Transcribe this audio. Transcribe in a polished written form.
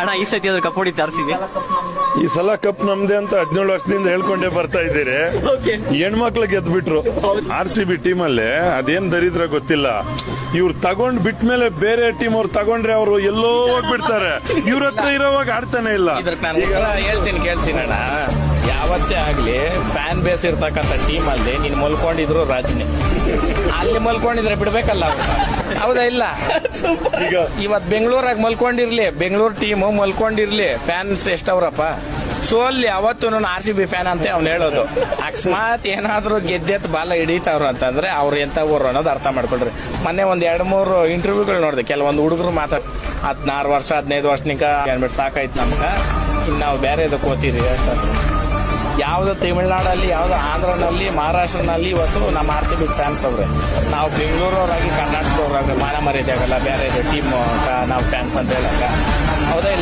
ಅಣ್ಣ ಈ ಸತಿ ಅದ್ರ ಕಪ್ ಹೊಡಿತಾ ಇರ್ತೀವಿ. ಈ ಸಲ ಕಪ್ ನಮ್ದೇ ಅಂತ 17 ವರ್ಷದಿಂದ ಹೇಳ್ಕೊಂಡೇ ಬರ್ತಾ ಇದ್ದೀರಿ. ಹೆಣ್ಮಕ್ಳು ಗೆದ್ಬಿಟ್ರು RCB ಟೀಮ್ ಅಲ್ಲಿ. ಅದೇನ್ ದರಿದ್ರ ಗೊತ್ತಿಲ್ಲ. ಇವ್ರು ತಗೊಂಡ್ ಬಿಟ್ಮೇಲೆ ಬೇರೆ ಟೀಮ್ ಅವ್ರು ತಗೊಂಡ್ರೆ ಅವರು ಎಲ್ಲೋ ಹೋಗ್ಬಿಡ್ತಾರೆ. ಇವ್ರ ಹತ್ರ ಇರೋವಾಗ ಆಡ್ತಾನೆ ಇಲ್ಲ. ಇದಕ್ಕೆ ನಾನು ಉತ್ತರ ಹೇಳ್ತೀನಿ ಕೇಳ್ತೀನಣ್ಣ. ಯಾವತ್ತೇ ಆಗ್ಲಿ ಫ್ಯಾನ್ ಬೇಸ್ ಇರ್ತಕ್ಕಂಥ ಟೀಮ್ ಅಲ್ಲಿ ನೀನ್ ಮಲ್ಕೊಂಡಿದ್ರು ರಾಜ್ನಿ ಅಲ್ಲಿ ಮಲ್ಕೊಂಡಿದ್ರೆ ಬಿಡ್ಬೇಕಲ್ಲ ಅವ್ರನ್ನ. ಹೌದಾ ಇಲ್ಲ? ಈಗ ಇವತ್ ಬೆಂಗಳೂರಾಗ ಮಲ್ಕೊಂಡಿರ್ಲಿ, ಬೆಂಗಳೂರು ಟೀಮ್ ಮಲ್ಕೊಂಡಿರ್ಲಿ, ಫ್ಯಾನ್ಸ್ ಎಷ್ಟವ್ರಪ್ಪ. ಸೊ ಅಲ್ಲಿ ಅವತ್ತು ನಾನು RCB ಫ್ಯಾನ್ ಅಂತ ಅವ್ನು ಹೇಳೋದು. ಅಕಸ್ಮಾತ್ ಏನಾದ್ರು ಗೆದ್ದೆತ್ ಬಾಲ ಹಿಡಿತಾವ್ರು ಅಂತಂದ್ರೆ ಅವ್ರು ಎಂತವ್ರು ಅನ್ನೋದು ಅರ್ಥ ಮಾಡ್ಕೊಳ್ರಿ. ಮೊನ್ನೆ ಒಂದ್ 2-3 ಇಂಟರ್ವ್ಯೂಗಳು ನೋಡಿದೆ. ಕೆಲವೊಂದು ಹುಡುಗರು 16 ವರ್ಷ 15 ವರ್ಷನಿಕ ಅನ್ಬಿಟ್ಟು ಸಾಕಾಯ್ತು ನಮ್ಗ, ಇನ್ನು ನಾವು ಬೇರೆ ಇದಕ್ಕೆ ಓದ್ತೀರಿ ಅಂತ. ಯಾವ್ದು ತಮಿಳ್ನಾಡಲ್ಲಿ, ಯಾವ್ದು ಆಂಧ್ರನಲ್ಲಿ, ಮಹಾರಾಷ್ಟ್ರನಲ್ಲಿ ಇವತ್ತು ನಮ್ಮ RCB ಫ್ಯಾನ್ಸ್ ಅವ್ರೆ. ನಾವು ಬೆಂಗಳೂರವರಾಗಿ ಕರ್ನಾಟಕದವರಾಗಿ ಮಾನ ಮರ್ಯಾದೆ ಆಗಲ್ಲ ಬೇರೆ ಟೀಮ್ ನಾವು ಫ್ಯಾನ್ಸ್ ಅಂತ ಹೇಳಕ್ಕ. ಹೌದಾ?